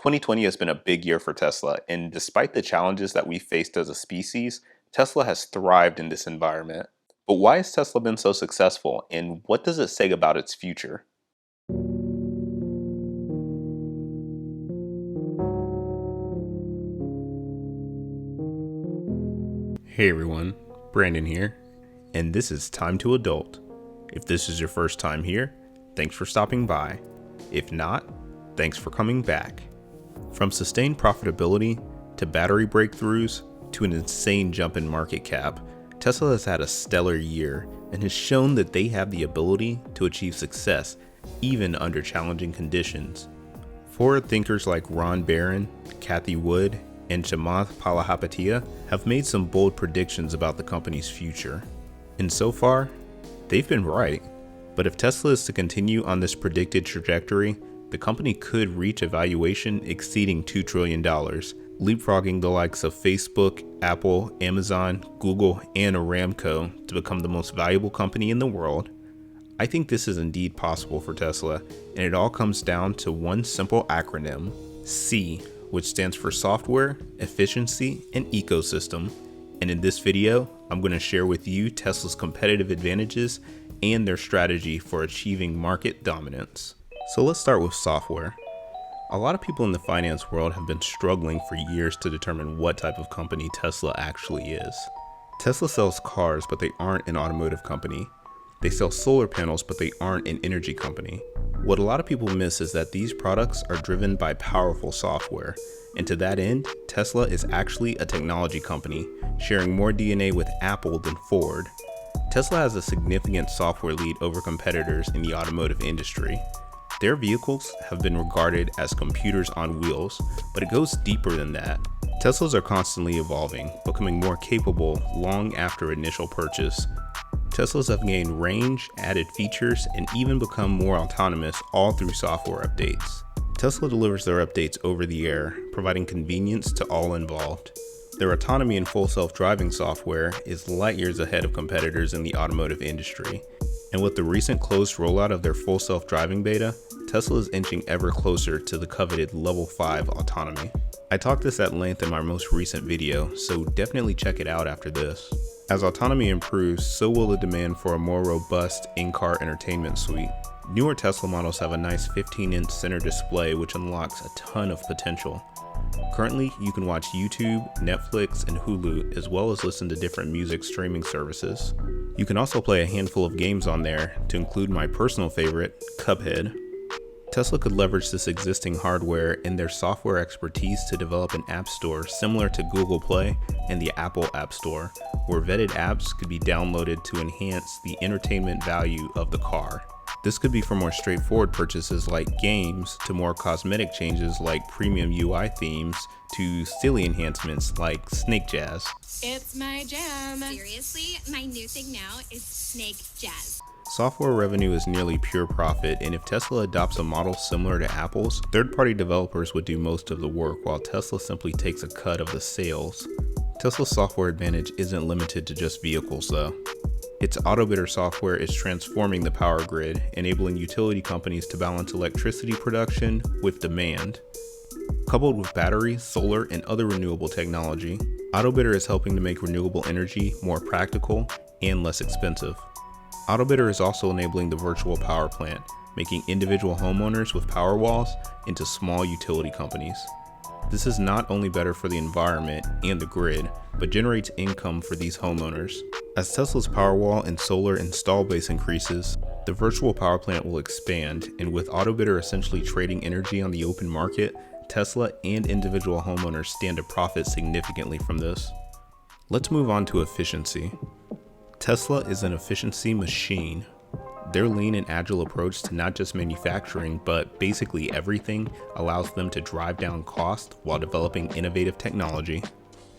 2020 has been a big year for Tesla, and despite the challenges that we faced as a species, Tesla has thrived in this environment. But why has Tesla been so successful, and what does it say about its future? Hey everyone, Brandon here, and this is Time to Adult. If this is your first time here, thanks for stopping by. If not, thanks for coming back. From sustained profitability to battery breakthroughs to an insane jump in market cap, Tesla has had a stellar year and has shown that they have the ability to achieve success even under challenging conditions. Forward thinkers like Ron Barron, Cathie Wood, and Chamath Palihapitiya have made some bold predictions about the company's future. And so far, they've been right. But if Tesla is to continue on this predicted trajectory, the company could reach a valuation exceeding $2 trillion, leapfrogging the likes of Facebook, Apple, Amazon, Google, and Aramco to become the most valuable company in the world. I think this is indeed possible for Tesla, and it all comes down to one simple acronym, C, which stands for Software, Efficiency, and Ecosystem. And in this video, I'm going to share with you Tesla's competitive advantages and their strategy for achieving market dominance. So let's start with software. A lot of people in the finance world have been struggling for years to determine what type of company Tesla actually is. Tesla sells cars, but they aren't an automotive company. They sell solar panels, but they aren't an energy company. What a lot of people miss is that these products are driven by powerful software, and to that end, Tesla is actually a technology company, sharing more DNA with Apple than Ford. Tesla has a significant software lead over competitors in the automotive industry. Their vehicles have been regarded as computers on wheels, but it goes deeper than that. Teslas are constantly evolving, becoming more capable long after initial purchase. Teslas have gained range, added features, and even become more autonomous all through software updates. Tesla delivers their updates over the air, providing convenience to all involved. Their autonomy and full self-driving software is light years ahead of competitors in the automotive industry. And with the recent closed rollout of their full self-driving beta, Tesla is inching ever closer to the coveted Level 5 autonomy. I talked this at length in my most recent video, so definitely check it out after this. As autonomy improves, so will the demand for a more robust in-car entertainment suite. Newer Tesla models have a nice 15-inch center display which unlocks a ton of potential. Currently, you can watch YouTube, Netflix, and Hulu, as well as listen to different music streaming services. You can also play a handful of games on there, to include my personal favorite, Cuphead. Tesla could leverage this existing hardware and their software expertise to develop an app store similar to Google Play and the Apple App Store, where vetted apps could be downloaded to enhance the entertainment value of the car. This could be for more straightforward purchases like games, to more cosmetic changes like premium UI themes, to silly enhancements like Snake Jazz. It's my jam. Seriously, my new thing now is Snake Jazz. Software revenue is nearly pure profit, and if Tesla adopts a model similar to Apple's, third-party developers would do most of the work while Tesla simply takes a cut of the sales. Tesla's software advantage isn't limited to just vehicles though. Its Autobidder software is transforming the power grid, enabling utility companies to balance electricity production with demand. Coupled with battery, solar, and other renewable technology, Autobidder is helping to make renewable energy more practical and less expensive. Autobidder is also enabling the virtual power plant, making individual homeowners with Powerwalls into small utility companies. This is not only better for the environment and the grid, but generates income for these homeowners. As Tesla's Powerwall and solar install base increases, the virtual power plant will expand, and with Autobidder essentially trading energy on the open market, Tesla and individual homeowners stand to profit significantly from this. Let's move on to efficiency. Tesla is an efficiency machine. Their lean and agile approach to not just manufacturing, but basically everything, allows them to drive down cost while developing innovative technology.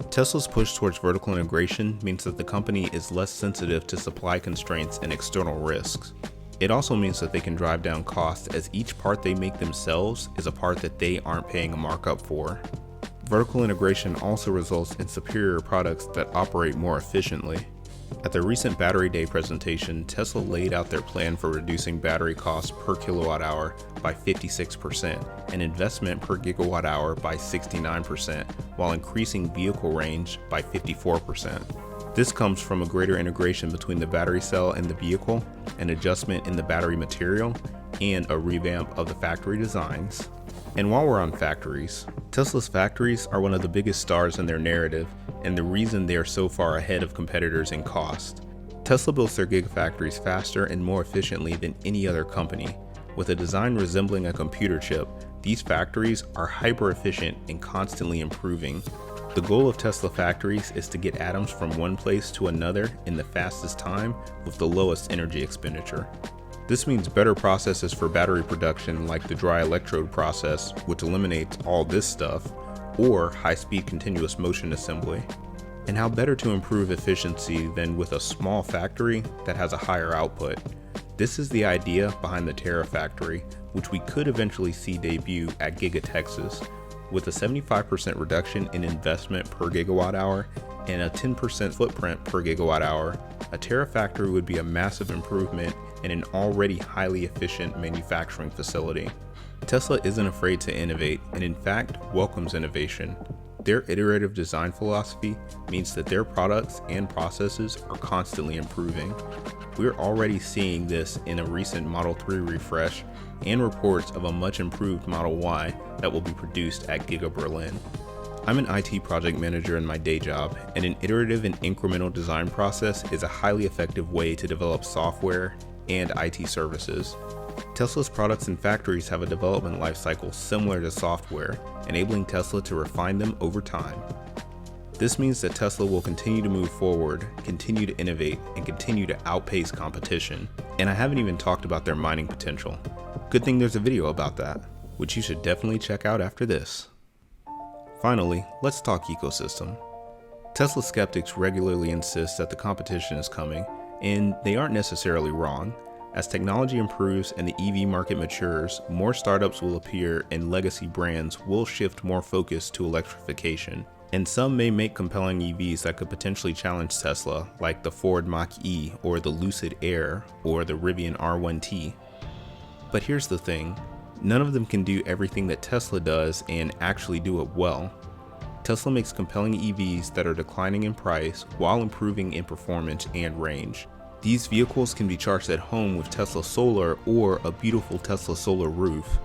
Tesla's push towards vertical integration means that the company is less sensitive to supply constraints and external risks. It also means that they can drive down costs, as each part they make themselves is a part that they aren't paying a markup for. Vertical integration also results in superior products that operate more efficiently. At their recent Battery Day presentation, Tesla laid out their plan for reducing battery costs per kilowatt hour by 56% and investment per gigawatt hour by 69%, while increasing vehicle range by 54%. This comes from a greater integration between the battery cell and the vehicle, an adjustment in the battery material, and a revamp of the factory designs. And while we're on factories, Tesla's factories are one of the biggest stars in their narrative and the reason they are so far ahead of competitors in cost. Tesla builds their gigafactories faster and more efficiently than any other company. With a design resembling a computer chip, these factories are hyper efficient and constantly improving. The goal of Tesla factories is to get atoms from one place to another in the fastest time with the lowest energy expenditure. This means better processes for battery production like the dry electrode process, which eliminates all this stuff, or high-speed continuous motion assembly. And how better to improve efficiency than with a small factory that has a higher output. This is the idea behind the Terafactory, which we could eventually see debut at Giga, Texas. With a 75% reduction in investment per gigawatt hour and a 10% footprint per gigawatt hour, a Terafactory would be a massive improvement in an already highly efficient manufacturing facility. Tesla isn't afraid to innovate and in fact welcomes innovation. Their iterative design philosophy means that their products and processes are constantly improving. We're already seeing this in a recent Model 3 refresh and reports of a much improved Model Y that will be produced at Giga Berlin. I'm an IT project manager in my day job, and an iterative and incremental design process is a highly effective way to develop software and IT services. Tesla's products and factories have a development lifecycle similar to software, enabling Tesla to refine them over time. This means that Tesla will continue to move forward, continue to innovate, and continue to outpace competition. And I haven't even talked about their mining potential. Good thing there's a video about that, which you should definitely check out after this. Finally, let's talk ecosystem. Tesla skeptics regularly insist that the competition is coming, and they aren't necessarily wrong. As technology improves and the EV market matures, more startups will appear and legacy brands will shift more focus to electrification. And some may make compelling EVs that could potentially challenge Tesla, like the Ford Mach-E or the Lucid Air or the Rivian R1T. But here's the thing, none of them can do everything that Tesla does and actually do it well. Tesla makes compelling EVs that are declining in price while improving in performance and range. These vehicles can be charged at home with Tesla Solar or a beautiful Tesla Solar roof.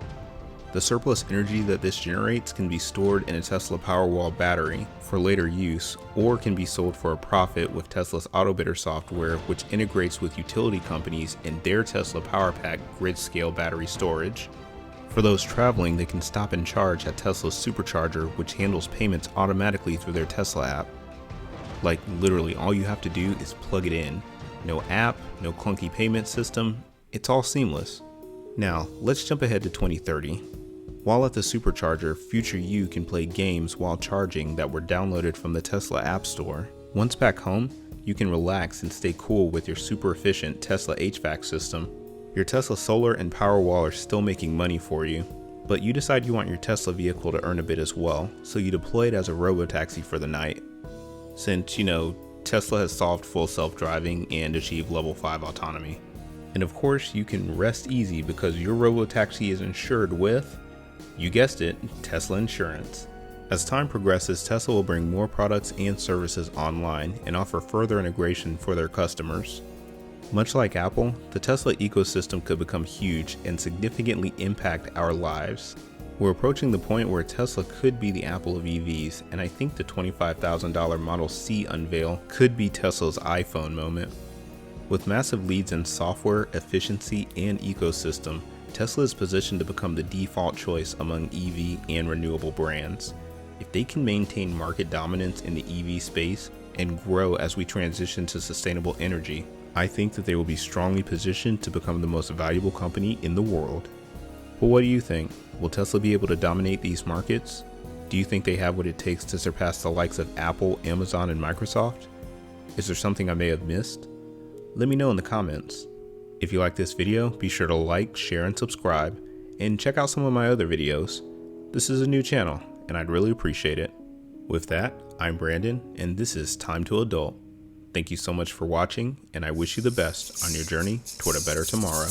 The surplus energy that this generates can be stored in a Tesla Powerwall battery for later use, or can be sold for a profit with Tesla's Autobidder software, which integrates with utility companies and their Tesla PowerPack grid-scale battery storage. For those traveling, they can stop and charge at Tesla's supercharger, which handles payments automatically through their Tesla app. Like literally all you have to do is plug it in. No app, no clunky payment system, it's all seamless. Now, let's jump ahead to 2030. While at the supercharger, future you can play games while charging that were downloaded from the Tesla App Store. Once back home, you can relax and stay cool with your super efficient Tesla HVAC system. Your Tesla Solar and Powerwall are still making money for you, but you decide you want your Tesla vehicle to earn a bit as well, so you deploy it as a robotaxi for the night. Since, Tesla has solved full self-driving and achieved level 5 autonomy. And of course, you can rest easy because your robotaxi is insured with, you guessed it, Tesla insurance. As time progresses, Tesla will bring more products and services online and offer further integration for their customers. Much like Apple, the Tesla ecosystem could become huge and significantly impact our lives. We're approaching the point where Tesla could be the Apple of EVs, and I think the $25,000 Model C unveil could be Tesla's iPhone moment. With massive leads in software, efficiency, and ecosystem, Tesla is positioned to become the default choice among EV and renewable brands. If they can maintain market dominance in the EV space and grow as we transition to sustainable energy, I think that they will be strongly positioned to become the most valuable company in the world. But what do you think? Will Tesla be able to dominate these markets? Do you think they have what it takes to surpass the likes of Apple, Amazon, and Microsoft? Is there something I may have missed? Let me know in the comments. If you like this video, be sure to like, share, and subscribe, and check out some of my other videos. This is a new channel, and I'd really appreciate it. With that, I'm Brandon, and this is Time to Adult. Thank you so much for watching, and I wish you the best on your journey toward a better tomorrow.